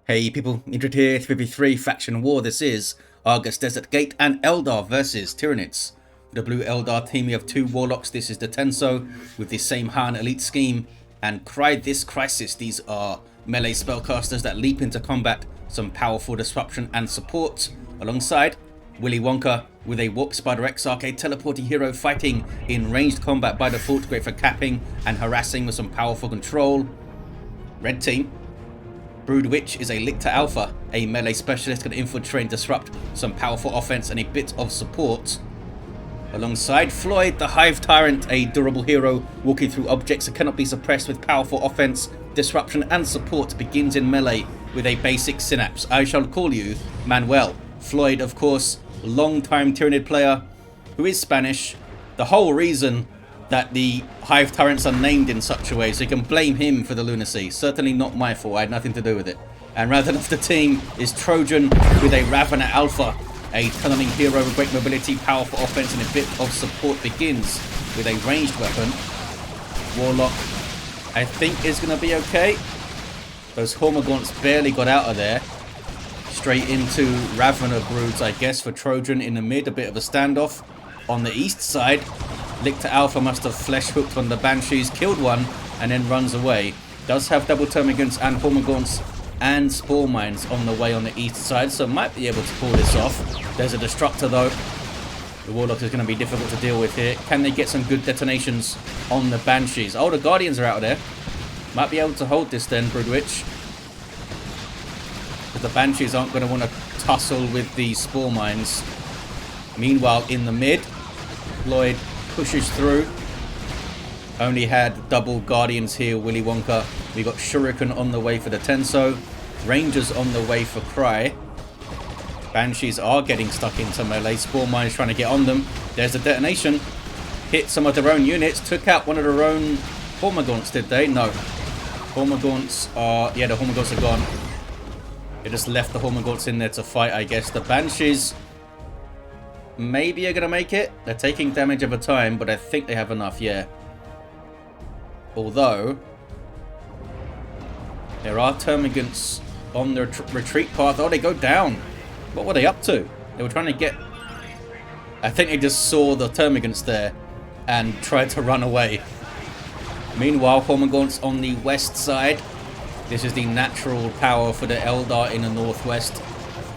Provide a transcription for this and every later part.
Hey people, Indrid here, 3v3 Faction War. This is Argus Desert Gate and Eldar versus Tyranids. The blue Eldar team, we have two Warlocks. This is the Tenso with the same Han elite scheme. And this crisis, these are melee spellcasters that leap into combat, some powerful disruption and support. Alongside Willy Wonka with a Warp Spider Exarch, a teleporting hero fighting in ranged combat by default, great for capping and harassing with some powerful control. Red team, Broodwich is a Lictor Alpha, a melee specialist, can infiltrate and disrupt, some powerful offense and a bit of support. Alongside Floid, the Hive Tyrant, a durable hero walking through objects that cannot be suppressed with powerful offense, disruption and support, begins in melee with a basic synapse. I shall call you Manuel. Floid, of course, long-time Tyranid player who is Spanish. The whole reason that the Hive Tyrants are named in such a way, so you can blame him for the lunacy. Certainly not my fault, I had nothing to do with it. And rounding off the team is Trojan with a Ravener Alpha, a tunneling hero with great mobility, powerful offense and a bit of support. Begins with a ranged weapon. Warlock, I think, is going to be okay. Those Hormagaunts barely got out of there. Straight into Ravener Broods, I guess, for Trojan in the mid. A bit of a standoff. On the east side, Lictor Alpha must have flesh hooked on the Banshees, killed one, and then runs away. Does have double termagants and Hormagaunts and Spore Mines on the way on the east side, so might be able to pull this off. There's a Destructor though. The Warlock is going to be difficult to deal with here. Can they get some good detonations on the Banshees? Oh, the Guardians are out of there. Might be able to hold this then, Broodwich. But the Banshees aren't going to want to tussle with the Spore Mines. Meanwhile, in the mid, Floid pushes through. Only had double Guardians here, Willy Wonka. We got Shuriken on the way for the Tenso. Rangers on the way for Cry. Banshees are getting stuck into melee. Spore Mines trying to get on them. There's a detonation. Hit some of their own units. Took out one of their own Hormagaunts, did they? No. Hormagaunts are... yeah, the Hormagaunts are gone. They just left the Hormagaunts in there to fight, I guess. The Banshees maybe are going to make it. They're taking damage over time, but I think they have enough, yeah. Although, there are termagants on the retreat path. Oh, they go down. What were they up to? They were trying to get... I think they just saw the termagants there and tried to run away. Meanwhile, Hormagaunts on the west side. This is the natural power for the Eldar in the northwest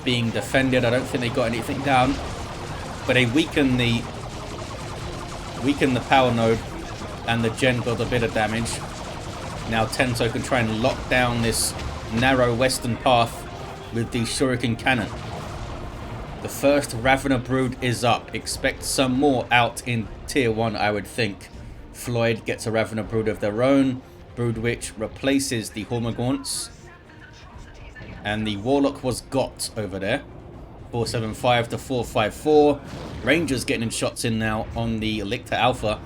being defended. I don't think they got anything down. But they weaken the power node, and the gen got a bit of damage. Now Tenso can try and lock down this narrow western path with the Shuriken cannon. The first Ravener Brood is up. Expect some more out in tier 1, I would think. Floid gets a Ravener Brood of their own. Broodwich replaces the Hormagaunts. And the Warlock was got over there. 475 to 454. Rangers getting shots in now on the Lictor Alpha.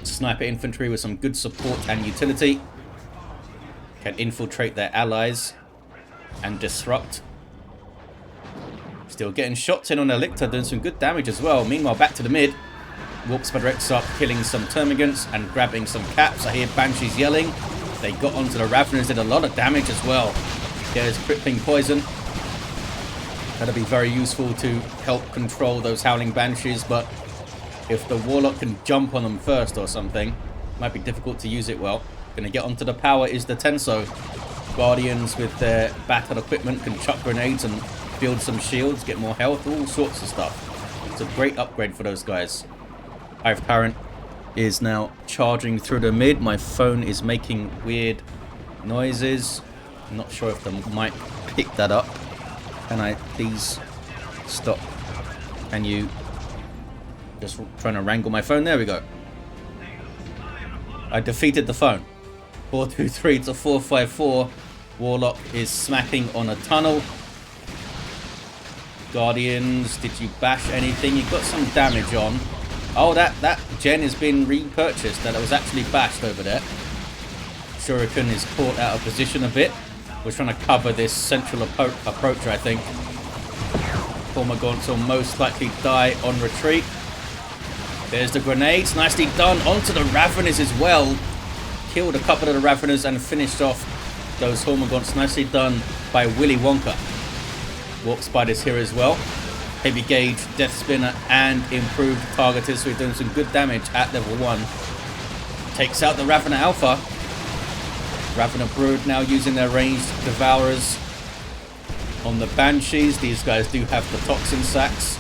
Sniper infantry with some good support and utility. Can infiltrate their allies and disrupt. Still getting shots in on the Lictor, doing some good damage as well. Meanwhile, back to the mid. Warp Spider Exarch killing some Termagants and grabbing some caps. I hear Banshees yelling. They got onto the Raveners, did a lot of damage as well. There's crippling poison. That'll be very useful to help control those howling Banshees, but if the Warlock can jump on them first or something, it might be difficult to use it well. Gonna get onto the power is the Tenso. Guardians with their battle equipment can chuck grenades and build some shields, get more health, all sorts of stuff. It's a great upgrade for those guys. Hive Tyrant is now charging through the mid. My phone is making weird noises. I'm not sure if the mic picked that up. Can I please stop? Can you just trying to wrangle my phone? There we go. I defeated the phone. 423 to 454. Warlock is smacking on a tunnel. Guardians, did you bash anything? You got some damage on. Oh, that gen has been repurchased. That was actually bashed over there. Shuriken is caught out of position a bit. We're trying to cover this central approach, I think. Hormagaunts will most likely die on retreat. There's the grenades. Nicely done. Onto the Raveners as well. Killed a couple of the Raveners and finished off those Hormagaunts. Nicely done by by Willy Wonka. Warp Spider's here as well. Heavy Gauge, Death Spinner, and improved Targeter, so we're doing some good damage at level 1. Takes out the Ravener Alpha. Ravener Brood now using their ranged Devourers on the Banshees. These guys do have the Toxin Sacks.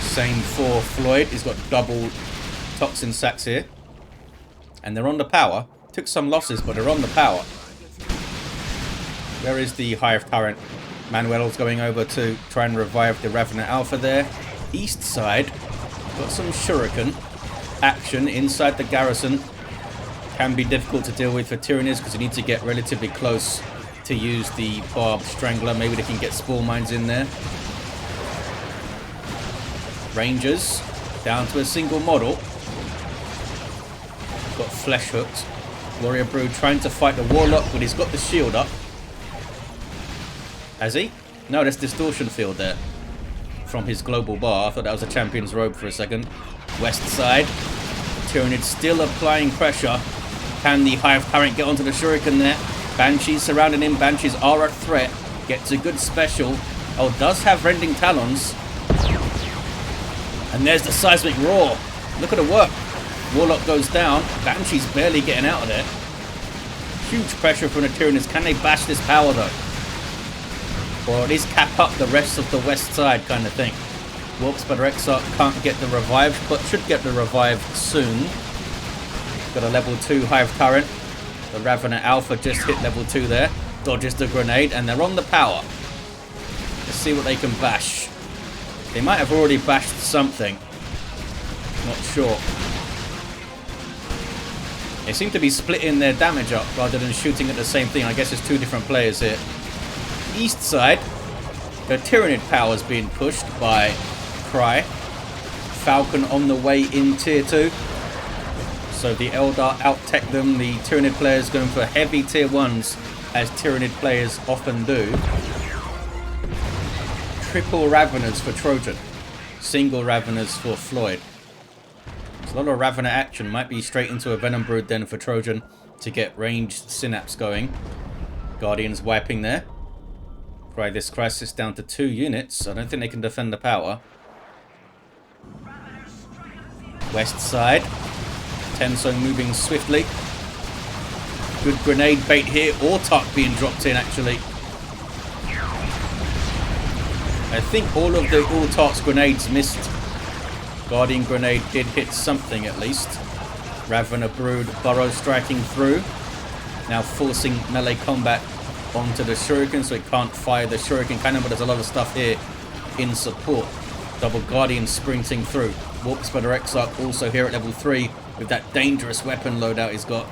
Same for Floid. He's got double Toxin Sacks here. And they're on the power. Took some losses, but they're on the power. Where is the Hive Tyrant? Manuel's going over to try and revive the Ravener Alpha there. East side, got some Shuriken action inside the garrison. Can be difficult to deal with for Tyranids because you need to get relatively close to use the Barbed Strangler. Maybe they can get Spore Mines in there. Rangers, down to a single model. Got Flesh Hooked. Warrior Brood trying to fight the Warlock, but he's got the shield up. Has he? No, that's Distortion Field there. From his global bar. I thought that was a Champion's Robe for a second. West side. Tyranids still applying pressure. Can the Hive Tyrant get onto the Shuriken there? Banshees surrounding him. Banshees are a threat. Gets a good special. Oh, does have Rending Talons. And there's the Seismic Roar. Look at the work. Warlock goes down. Banshee's barely getting out of there. Huge pressure from the Tyranids. Can they bash this power though? Or at least cap up the rest of the west side kind of thing. Warp Spider Exarch can't get the revive, but should get the revive soon. Got a level 2 Hive Tyrant. The Ravener Alpha just hit level 2 there. Dodges the grenade, and they're on the power. Let's see what they can bash. They might have already bashed something. Not sure. They seem to be splitting their damage up rather than shooting at the same thing. I guess it's 2 different players here. East side, the Tyranid power's being pushed by Cry. Falcon on the way in tier 2. So the Eldar out-tech them. The Tyranid players going for heavy tier 1s, as Tyranid players often do. Triple Raveners for Trojan. Single Raveners for Floid. There's a lot of Ravener action. Might be straight into a Venom Brood then for Trojan to get ranged Synapse going. Guardians wiping there. Cry this crisis down to 2 units. I don't think they can defend the power. West side. Tenso moving swiftly. Good grenade bait here. Autark being dropped in actually. I think all of the Autark's grenades missed. Guardian grenade did hit something at least. Ravener Brood burrow striking through. Now forcing melee combat onto the Shuriken, so it can't fire the Shuriken cannon, but there's a lot of stuff here in support. Double Guardian sprinting through. Warp Spider Exarch also here at level 3 with that dangerous weapon loadout he's got.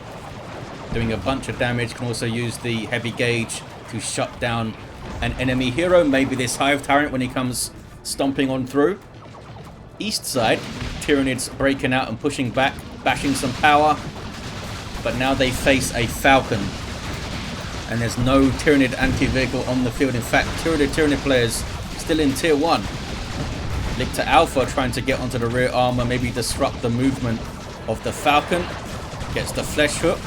Doing a bunch of damage. Can also use the Heavy Gauge to shut down an enemy hero. Maybe this Hive Tyrant when he comes stomping on through. East side, Tyranids breaking out and pushing back, bashing some power. But now they face a Falcon. And there's no Tyranid anti-vehicle on the field. In fact, Tyranid players still in tier 1. Lictor Alpha trying to get onto the rear armor, maybe disrupt the movement of the Falcon. Gets the Flesh Hook.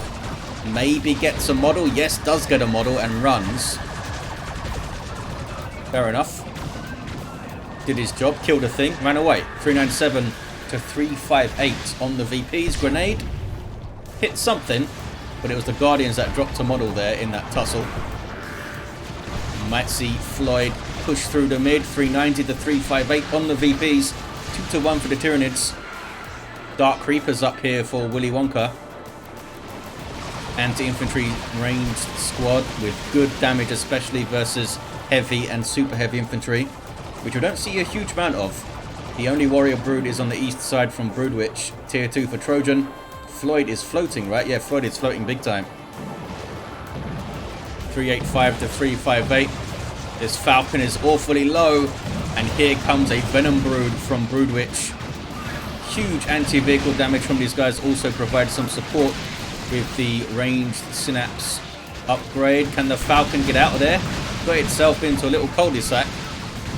Maybe gets a model. Yes, does get a model and runs. Fair enough. Did his job, killed a thing, ran away. 397 to 358 on the VP's grenade. Hit something, but it was the Guardians that dropped a model there in that tussle. You might see Floyd push through the mid. 390 to 358 on the VPs. 2 to 1 for the Tyranids. Dark Creepers up here for Willy Wonka. Anti-infantry ranged squad with good damage, especially versus heavy and super heavy infantry, which we don't see a huge amount of. The only Warrior Brood is on the east side from Broodwich. Tier 2 for Trojan. Floyd is floating, right? Yeah, Floyd is floating big time. 385 to 358. This Falcon is awfully low. And here comes a Venom Brood from Broodwich. Huge anti-vehicle damage from these guys. Also provide some support with the ranged Synapse upgrade. Can the Falcon get out of there? Got itself into a little cul-de-sac.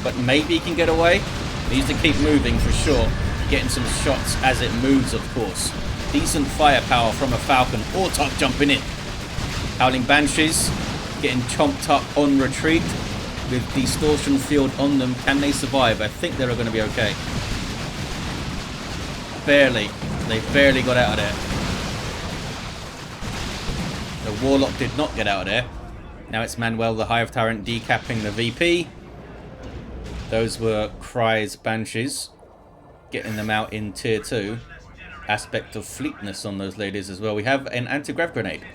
But maybe he can get away. Needs to keep moving for sure. Getting some shots as it moves, of course. Decent firepower from a Falcon. Autark jumping in. Howling Banshees. getting chomped up on retreat with distortion field on them. Can they survive? I think they're going to be okay. Barely. They barely got out of there. The Warlock did not get out of there. Now it's Manuel, the Hive Tyrant, decapping the VP. Those were Cry's Banshees. Getting them out in tier 2. Aspect of fleetness on those ladies as well. We have an anti-grav grenade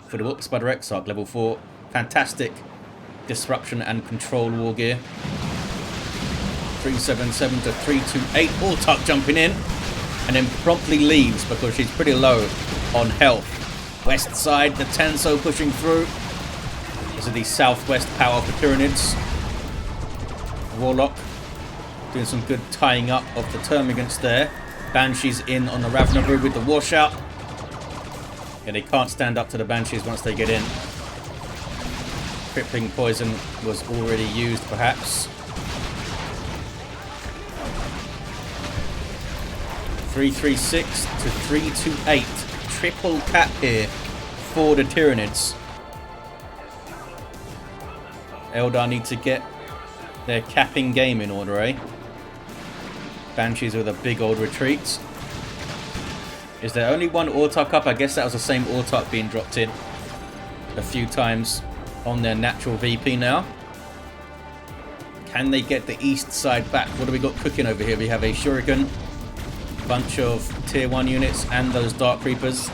for the Warp Spider Exarch, level 4. Fantastic disruption and control war gear. 377 to 328. Autark jumping in. And then promptly leaves because she's pretty low on health. West side, the Tenso pushing through. This is the southwest power for Tyranids. Warlock doing some good tying up of the termagants there. Banshees in on the Ravener Brood with the washout. Yeah, they can't stand up to the Banshees once they get in. Crippling poison was already used, perhaps. 336 to 328. Triple cap here for the Tyranids. Eldar need to get their capping game in order, eh? Banshees with a big old retreat. Is there only one Autark up? I guess that was the same Autark being dropped in a few times on their natural VP now. Can they get the east side back? What do we got cooking over here? We have a Shuriken, bunch of tier 1 units, and those Dark Creepers.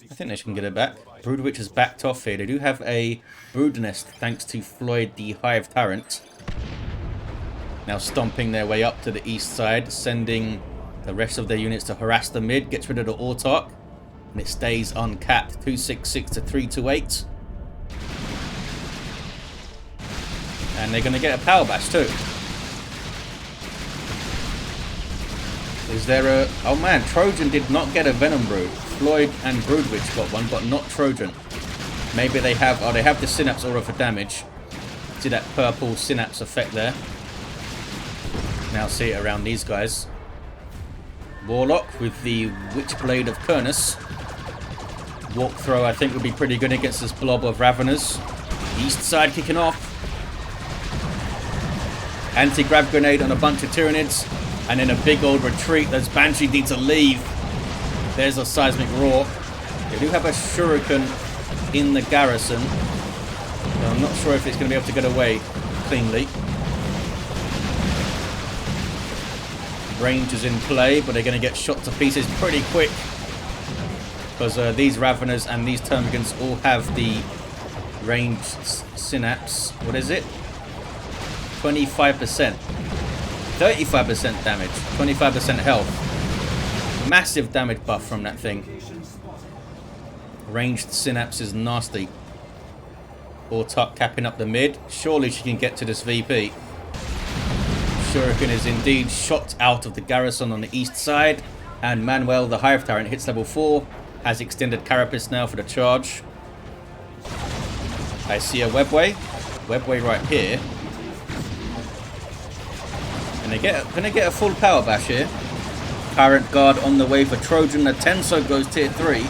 I think they can get it back. Broodwich has backed off here. They do have a brood nest thanks to Floid, the Hive Tyrant. Now stomping their way up to the east side, sending the rest of their units to harass the mid. Gets rid of the Autark, and it stays uncapped. 266 to 328. And they're going to get a power bash too. Is there a... Oh man, Trojan did not get a Venom Brood. Floid and Broodwich got one, but not Trojan. Maybe they have... Oh, they have the Synapse Aura for damage. See that purple Synapse effect there. Now see it around these guys. Warlock with the Witchblade of Kurnus. Walk throw I think would be pretty good against this blob of Raveners. East side kicking off. Anti-grav grenade on a bunch of Tyranids. And then a big old retreat. Those Banshees need to leave. There's a seismic roar. They do have a Shuriken in the garrison. So I'm not sure if it's going to be able to get away cleanly. Range is in play, but they're going to get shot to pieces pretty quick. Because these Raveners and these Termagants all have the ranged synapse. What is it? 25%. 35% damage. 25% health. Massive damage buff from that thing. Ranged synapse is nasty. Autark capping up the mid. Surely she can get to this VP. Shuriken is indeed shot out of the garrison on the east side. And Manuel, the Hive Tyrant, hits level 4. Has extended Carapace now for the charge. I see a webway. Webway right here. And they're going to get a full power bash here. Tyrant Guard on the way for Trojan. The Tenso goes tier 3.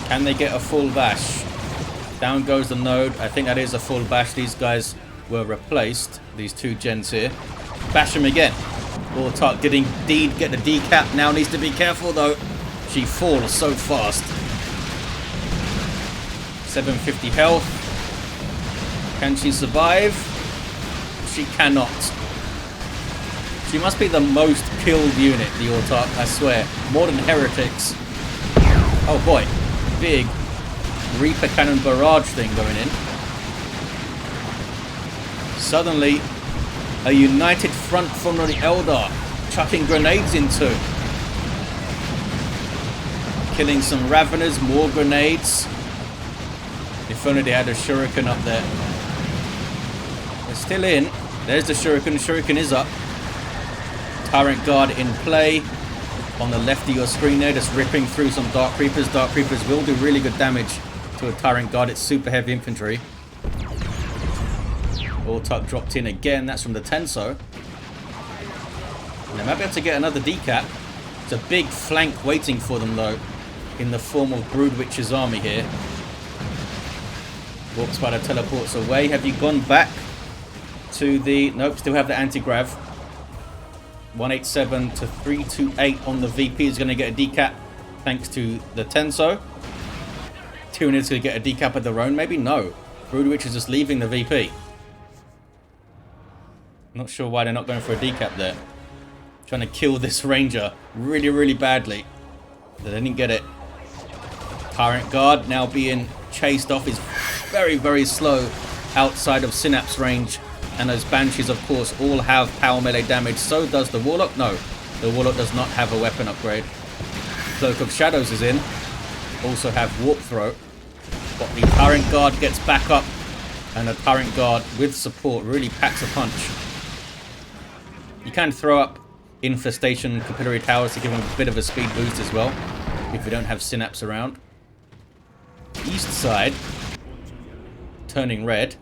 Can they get a full bash? Down goes the node. I think that is a full bash. These guys were replaced. These two gens here. Bash them again. Autark did indeed get the decap. Now needs to be careful though. She falls so fast. 750 health. Can she survive? She cannot. She must be the most killed unit, the Autark, I swear. More than Heretics. Oh boy. Big Reaper Cannon barrage thing going in. Suddenly, a united front from the Eldar. Chucking grenades into. Killing some Raveners, more grenades. If only they had a Shuriken up there. They're still in. There's the Shuriken. Shuriken is up. Tyrant Guard in play. On the left of your screen there, just ripping through some Dark Creepers. Dark Creepers will do really good damage to a Tyrant Guard. It's super heavy infantry. Autark dropped in again. That's from the Tenso. And they might be able to get another decap. It's a big flank waiting for them though, in the form of Broodwich's army here. Warp Spider teleports away. Have you gone back to the... Nope, still have the anti-grav. 187 to 328 on the VP is going to get a decap thanks to the Tenso. Tyranids going to get a decap of their own, maybe? No. Broodwich is just leaving the VP. Not sure why they're not going for a decap there. Trying to kill this Ranger really, really badly. They didn't get it. Tyrant Guard now being chased off. Is very, very slow outside of Synapse range. And those Banshees, of course, all have power melee damage. So does the Warlock. No, the Warlock does not have a weapon upgrade. Cloak of Shadows is in. Also have Warp Throat. But the Tyrant Guard gets back up. And the Tyrant Guard, with support, really packs a punch. You can throw up Infestation Capillary Towers to give them a bit of a speed boost as well, if you don't have Synapse around. East side, turning red.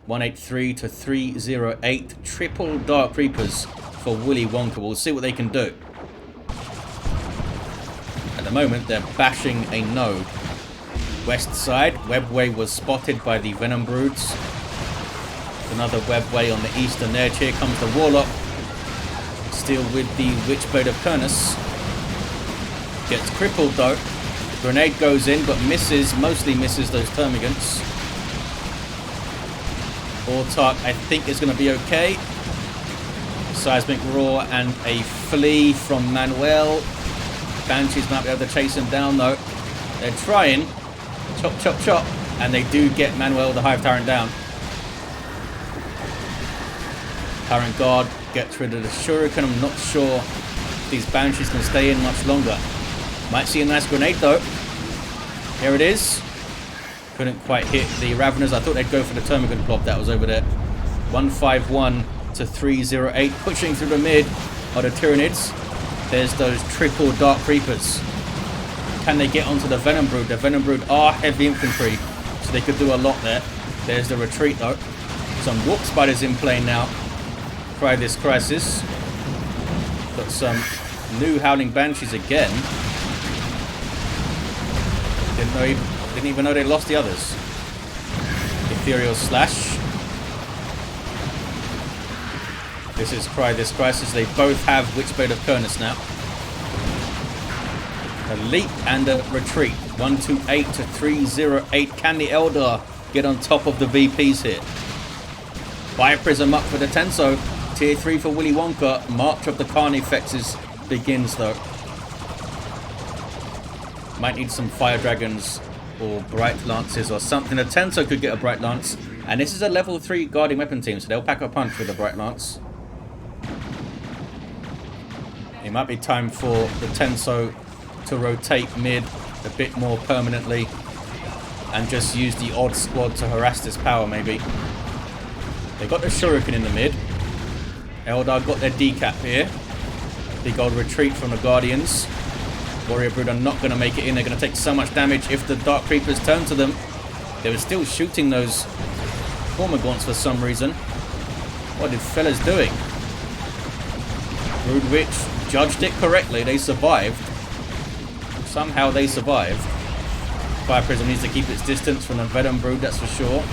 183 to 308. Triple Dark Reapers for Willy Wonka. We'll see what they can do. At the moment, they're bashing a node. West side, Webway was spotted by the Venom Broods. Another Webway on the eastern edge. Here comes the Warlock. Still with the Witchblade of Kernus. Gets crippled though. Grenade goes in but misses, mostly misses those Termagants. Autark, I think, is going to be okay. Seismic Roar and a Flee from Manuel. Banshees might be able to chase him down though. They're trying. Chop, chop, chop. And they do get Manuel the Hive Tyrant down. Tyrant Guard gets rid of the Shuriken. I'm not sure if these Banshees can stay in much longer. Might see a nice grenade though. Here it is. Couldn't quite hit the Raveners. I thought they'd go for the Termagant blob that was over there. 151 to 308. Pushing through the mid are the Tyranids. There's those triple Dark Reapers. Can they get onto the Venom Brood? The Venom Brood are heavy infantry, so they could do a lot there. There's the retreat though. Some Warp Spiders in play now. Try this crisis. Got some new Howling Banshees again. Didn't even know they lost the others. Ethereal Slash. This is Cry This Crisis. They both have Witchblade of Kernus now. A leap and a retreat. 128 to 308. Can the Eldar get on top of the VPs here? Fire Prism up for the Tenso. Tier 3 for Willy Wonka. March of the Carnifexes begins though. Might need some Fire Dragons or Bright Lances or something. The Tenso could get a Bright Lance. And this is a level 3 guarding weapon team, so they'll pack a punch with a Bright Lance. It might be time for the Tenso to rotate mid a bit more permanently and just use the odd squad to harass this power maybe. They got the Shuriken in the mid. Eldar got their decap here. Big old retreat from the Guardians. Warrior Brood are not going to make it in. They're going to take so much damage if the Dark Creepers turn to them. They were still shooting those Cormagaunts for some reason. What are fellas doing? Broodwich judged it correctly. They survived. Somehow they survived. Fire Prism needs to keep its distance from the Venom Brood, that's for sure.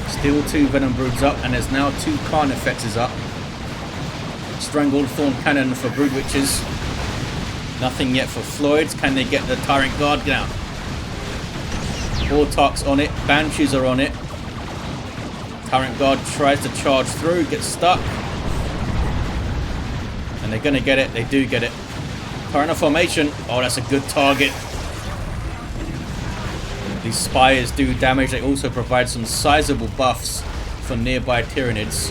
Still 2 Venom Broods up, and there's now 2 Carnifexes up. Strangled Thorn Cannon for Broodwitches. Nothing yet for Floids. Can they get the Tyrant Guard down? Autark's on it. Banshees are on it. Tyrant Guard tries to charge through, gets stuck. And they're going to get it. They do get it. Tyrant formation. Oh, that's a good target. These Spires do damage. They also provide some sizable buffs for nearby Tyranids.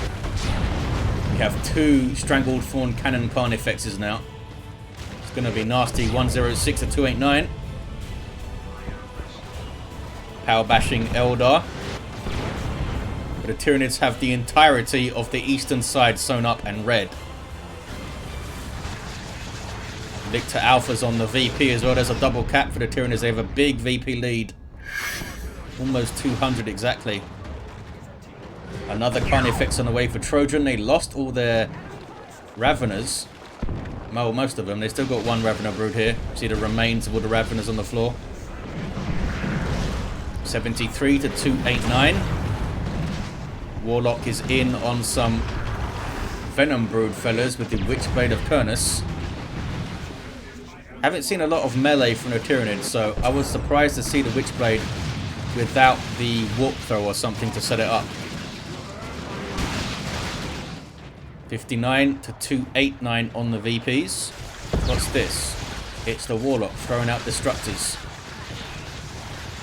We have 2 Strangled Thorn Cannon Carnifexes now. It's going to be nasty. 106 to 289. Power bashing Eldar. But the Tyranids have the entirety of the eastern side sewn up and red. Lictor Alpha's on the VP as well. There's a double cap for the Tyranids. They have a big VP lead. Almost 200 exactly. Another Carnifex on the way for Trojan. They lost all their Raveners. Well, most of them. They still got one Ravener Brood here. See the remains of all the Raveners on the floor. 73 to 289. Warlock is in on some Venom Brood fellas with the Witchblade of Kernus. Haven't seen a lot of melee from the Tyranids, so I was surprised to see the Witchblade without the Warp Throw or something to set it up. 59 to 289 on the VPs. What's this? It's the Warlock throwing out Destructors.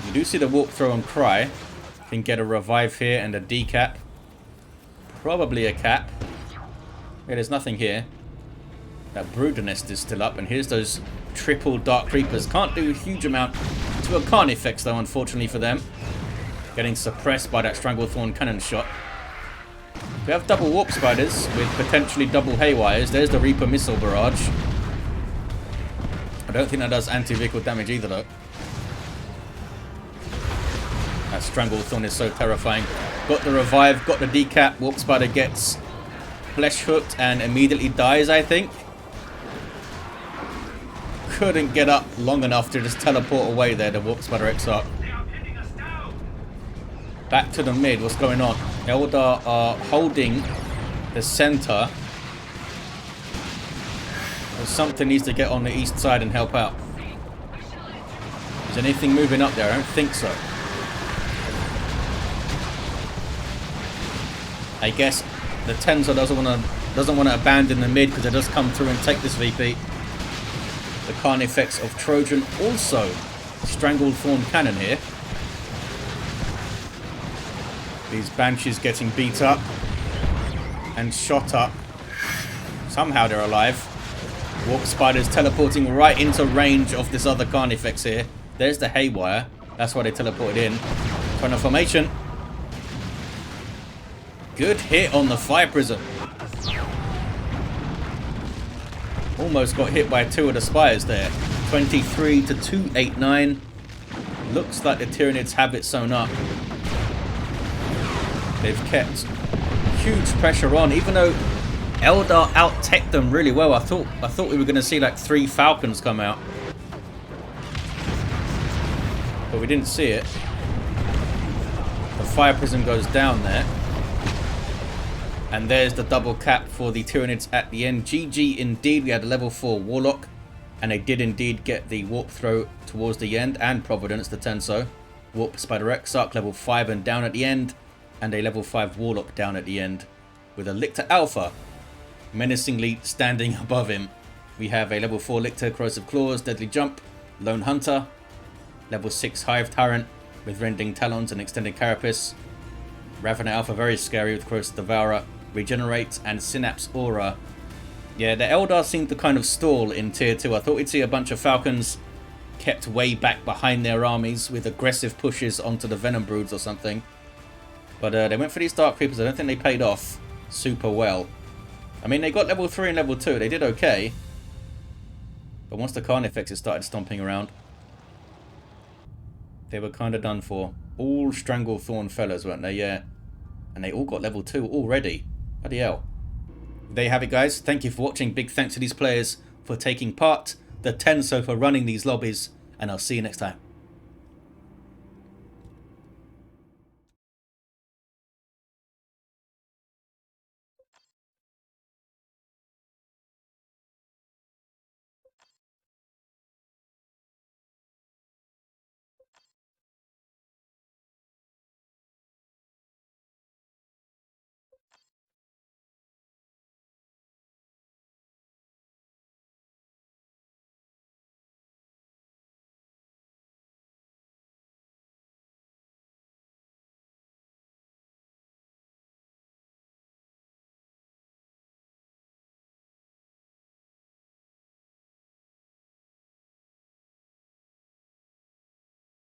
You do see the Warp Throw and Cry. Can get a revive here and a decap. Probably a cap. Yeah, there's nothing here. That Brood Nest is still up, and here's those triple Dark Creepers. Can't do a huge amount to a Carnifex though, unfortunately for them. Getting suppressed by that Stranglethorn cannon shot. We have double Warp Spiders with potentially double Haywires. There's the Reaper Missile Barrage. I don't think that does anti-vehicle damage either though. That Stranglethorn is so terrifying. Got the revive, got the decap. Warp Spider gets flesh hooked and immediately dies, I think. Couldn't get up long enough to just teleport away there, the Warp Spider Exarch. Back to the mid, what's going on? Eldar are holding the center. Something needs to get on the east side and help out. Is anything moving up there? I don't think so. I guess the Tenso doesn't want to abandon the mid because it does come through and take this VP. The Carnifex of Trojan also Stranglethorn cannon here. These Banshees getting beat up and shot up. Somehow they're alive. Warp Spiders teleporting right into range of this other Carnifex here. There's the Haywire. That's why they teleported in. Turn of formation. Good hit on the Fire Prism. Almost got hit by two of the Spires there. 23 to 289. Looks like the Tyranids have it sewn up. They've kept huge pressure on, even though Eldar out-teched them really well. I thought we were going to see like 3 Falcons come out. But we didn't see it. The Fire Prism goes down there. And there's the double cap for the Tyranids at the end. GG indeed. We had a level 4 Warlock. And they did indeed get the Warp Throw towards the end. And Providence, the Tenso. Warp Spider Exarch, level 5 and down at the end. And a level 5 Warlock down at the end. With a Lictor Alpha menacingly standing above him. We have a level 4 Lictor, Corrosive Claws, Deadly Jump, Lone Hunter. Level 6 Hive Tyrant with Rending Talons and Extended Carapace. Ravener Alpha, very scary with Corrosive Devourer. Regenerate and Synapse Aura. Yeah, the Eldar seemed to kind of stall in tier 2. I thought we'd see a bunch of Falcons kept way back behind their armies with aggressive pushes onto the Venom Broods or something. But they went for these Dark Creepers. I don't think they paid off super well. I mean, they got level 3 and level 2. They did okay. But once the Carnifexes started stomping around, they were kind of done for. All Stranglethorn fellas, weren't they? Yeah. And they all got level 2 already. Bloody hell. There you have it, guys. Thank you for watching. Big thanks to these players for taking part. The Tenso for running these lobbies. And I'll see you next time.